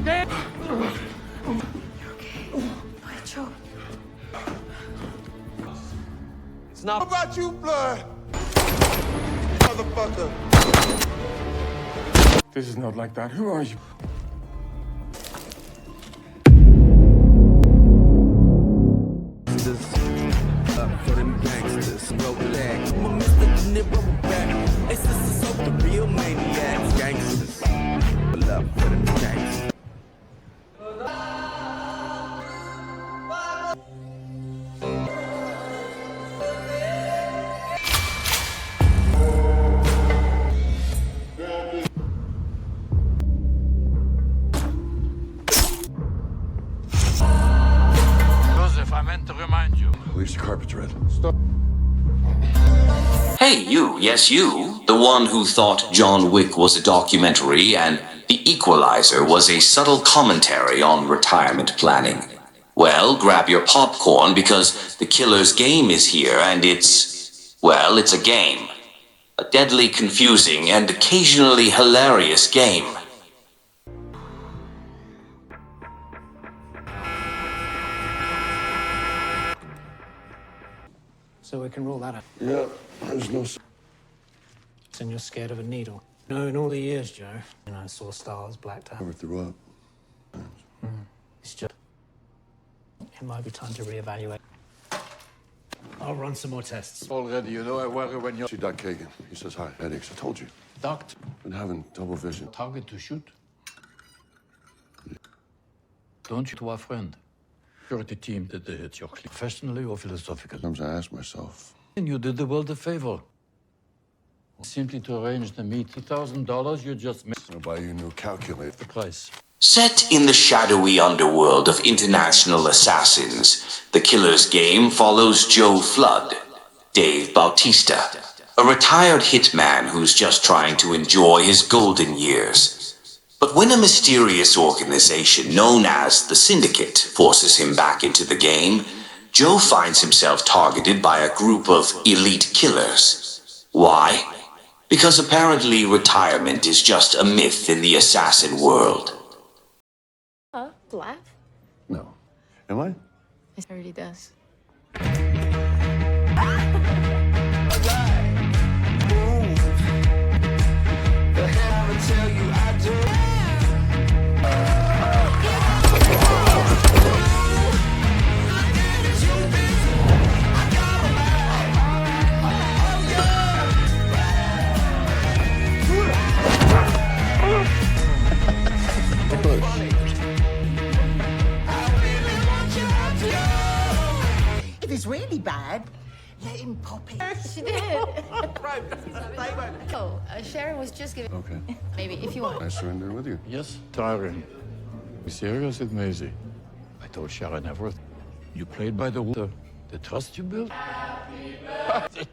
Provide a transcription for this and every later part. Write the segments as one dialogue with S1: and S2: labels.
S1: understand?
S2: You're okay. Why, Joe?
S3: It's not
S4: about you, blood. Motherfucker.
S1: This is not like that. Who are you?
S5: For them gangsters, no relax. I'm a Mr. Nibble back. It's just the real maniacs, gangsters. Love for them gangsters.
S1: Joseph, I meant to remind you.
S4: At least the carpet's red.
S6: Hey, you, yes, you, the one who thought John Wick was a documentary and The Equalizer was a subtle commentary on retirement planning. Well, grab your popcorn because the killer's game is here and well, it's a game. A deadly confusing and occasionally hilarious game.
S7: So we can rule that out.
S4: Yeah, there's no...
S7: And you're scared of a needle. No, in all the years, Joe. I saw stars, blacked out.
S4: Never threw up.
S7: It's just... It might be time to reevaluate. I'll run some more tests.
S1: Already, you know I worry when you're...
S4: See Doc Kagan. He says hi. Headaches. I told you.
S1: Doctor.
S4: Been having double vision.
S1: Target to shoot. Don't you to our friend? Security team did the hit. You're professionally or philosophically.
S4: Sometimes I ask myself.
S1: And you did the world a favor. Simply to arrange the meet. $2,000, you just missed
S4: I'll buy you a new calculator.
S1: the price.
S6: Set in the shadowy underworld of international assassins, The Killer's Game follows Joe Flood, Dave Bautista, a retired hitman who's just trying to enjoy his golden years. But when a mysterious organization known as the Syndicate forces him back into the game, Joe finds himself targeted by a group of elite killers. Why? Because apparently retirement is just a myth in the assassin world.
S2: Laugh?
S4: No. Am I?
S2: It already does.
S8: If it's really bad, let him pop it.
S2: She did. Oh, Sharon was just giving...
S4: Okay.
S2: Maybe, if you want.
S4: I surrender with you.
S1: Yes, tiring. Be serious with Maisie. I told Sharon everything. You played by the rules. The trust you built?
S2: Okay.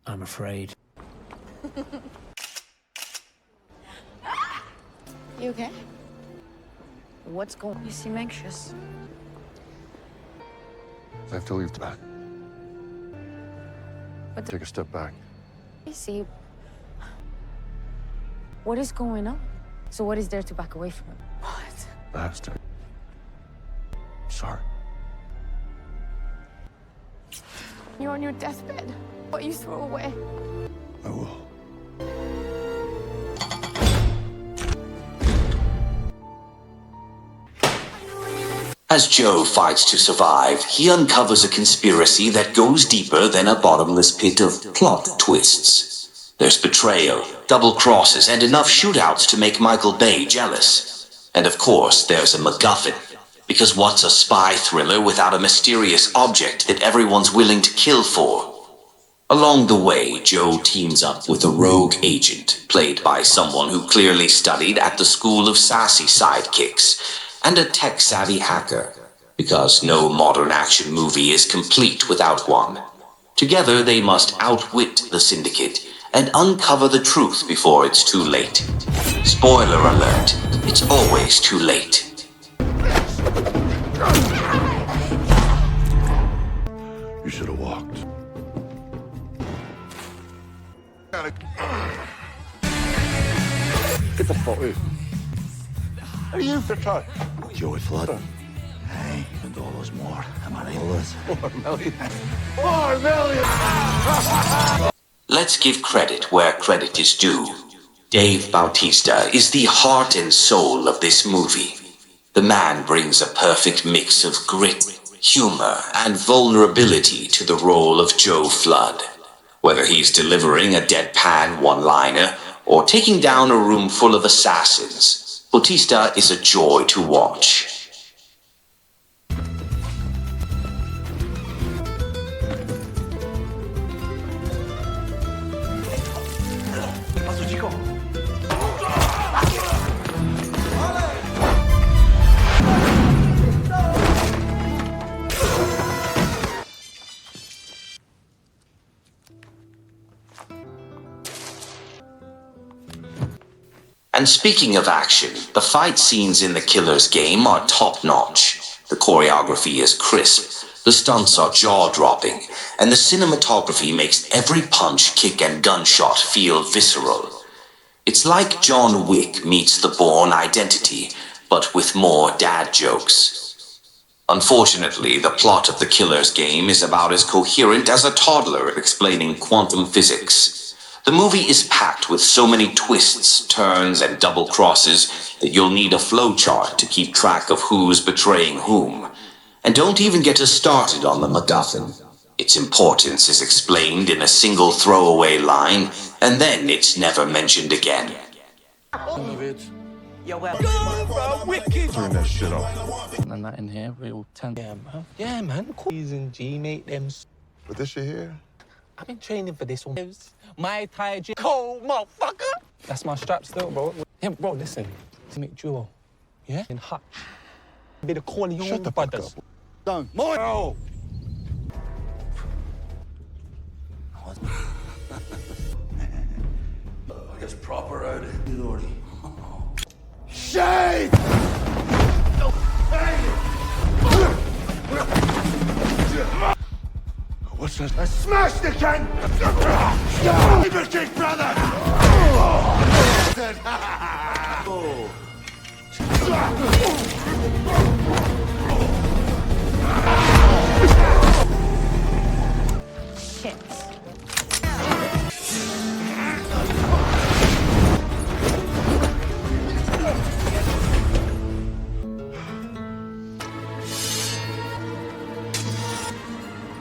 S7: I'm afraid.
S2: You okay? What's going on? You seem anxious.
S4: I have to leave back.
S2: But
S4: Take a step back.
S2: I see. What is going on? So what is there to back away from? What?
S4: Bastard. Sorry.
S2: You're on your deathbed. What you throw away?
S4: I will.
S6: As Joe fights to survive, he uncovers a conspiracy that goes deeper than a bottomless pit of plot twists. There's betrayal, double crosses, and enough shootouts to make Michael Bay jealous. And of course, there's a MacGuffin. Because what's a spy thriller without a mysterious object that everyone's willing to kill for? Along the way, Joe teams up with a rogue agent, played by someone who clearly studied at the School of Sassy Sidekicks, and a tech-savvy hacker, because no modern action movie is complete without one. Together, they must outwit the Syndicate and uncover the truth before it's too late. Spoiler alert, it's always too late.
S4: You should have walked. gotta.
S1: Get the fuck out.
S4: Are you for touch?
S1: Joey Flood.
S9: Hey, $1 more. Am I right?
S4: $4 million!
S6: Let's give credit where credit is due. Dave Bautista is the heart and soul of this movie. The man brings a perfect mix of grit, humor, and vulnerability to the role of Joe Flood. Whether he's delivering a deadpan one-liner or taking down a room full of assassins, Bautista is a joy to watch. And speaking of action, the fight scenes in The Killer's Game are top-notch. The choreography is crisp, the stunts are jaw-dropping, and the cinematography makes every punch, kick, and gunshot feel visceral. It's like John Wick meets The Bourne Identity, but with more dad jokes. Unfortunately, the plot of The Killer's Game is about as coherent as a toddler at explaining quantum physics. The movie is packed with so many twists, turns, and double crosses that you'll need a flowchart to keep track of who's betraying whom. And don't even get us started on the MacGuffin. Its importance is explained in a single throwaway line, and then it's never mentioned again.
S8: Yo, well.
S4: Turn that shit off.
S7: And that in here, real 10.
S3: Yeah, man. Tease and G make them.
S4: But this shit here?
S3: I've been training for this one. My Thai G. Cold motherfucker.
S7: That's my strap still, bro. Yeah, bro, listen. To make duo. Yeah? In Hutch. Be the corner your
S4: Shut the fuck up.
S1: Don't.
S4: More! Oh.
S9: I guess proper out of Lordy.
S4: Shade! What's that? I smashed the can! Keep it, kick, brother!
S2: Shit.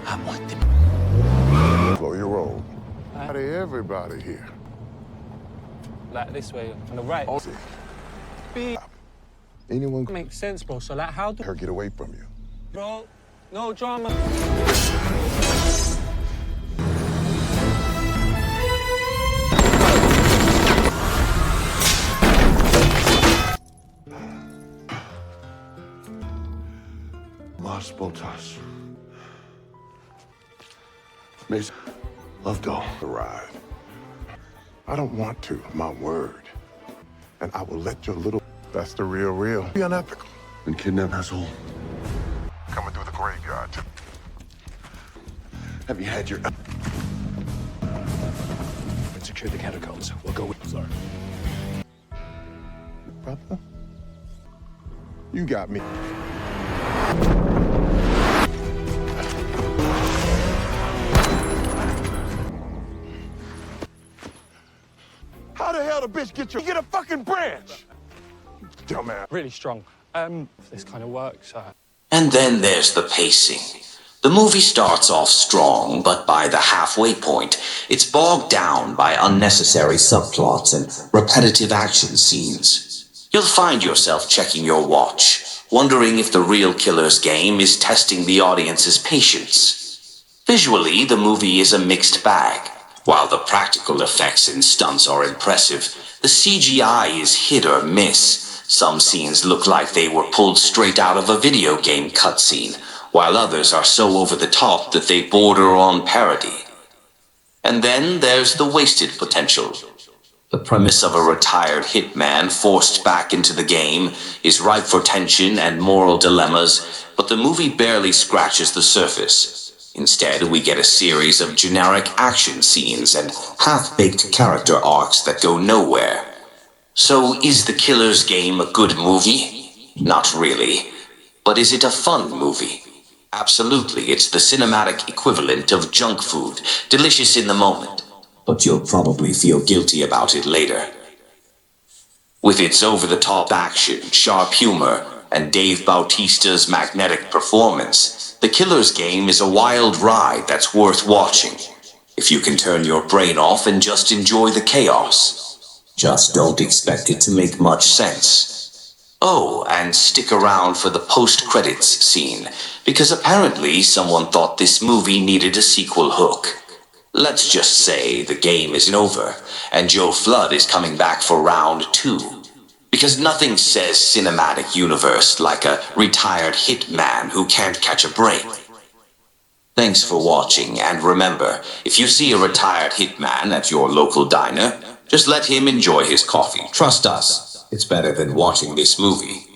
S7: I want them.
S4: Blow your roll. Out of everybody here.
S7: Like this way, on the right.
S4: B. Anyone can
S7: Makes sense, bro. So, like, how do...
S4: make her get away from you.
S7: Bro, no drama.
S4: Mas botas. Mason, love don't arrive. I don't want to, my word. And I will let your little... That's the real. Be unethical. And kidnap asshole. Coming through the graveyard. Have you had your...
S9: And secure the catacombs. We'll go with... Sorry.
S4: Brother? You got me. How the hell the bitch get you? Get a fucking branch! Dumbass.
S7: Really strong. If this kind of works,
S6: And then there's the pacing. The movie starts off strong, but by the halfway point, it's bogged down by unnecessary subplots and repetitive action scenes. You'll find yourself checking your watch, wondering if The Real Killer's Game is testing the audience's patience. Visually, the movie is a mixed bag. While the practical effects and stunts are impressive, the CGI is hit or miss. Some scenes look like they were pulled straight out of a video game cutscene, while others are so over the top that they border on parody. And then there's the wasted potential. The premise of a retired hitman forced back into the game is ripe for tension and moral dilemmas, but the movie barely scratches the surface. Instead, we get a series of generic action scenes and half-baked character arcs that go nowhere. So, is The Killer's Game a good movie? Not really. But is it a fun movie? Absolutely, it's the cinematic equivalent of junk food, delicious in the moment. But you'll probably feel guilty about it later. With its over-the-top action, sharp humor, and Dave Bautista's magnetic performance, The Killer's Game is a wild ride that's worth watching, if you can turn your brain off and just enjoy the chaos. Just don't expect it to make much sense. Oh, and stick around for the post-credits scene, because apparently someone thought this movie needed a sequel hook. Let's just say the game isn't over, and Joe Flood is coming back for round 2. Because nothing says cinematic universe like a retired hitman who can't catch a break. Thanks for watching, and remember, if you see a retired hitman at your local diner, just let him enjoy his coffee. Trust us, it's better than watching this movie.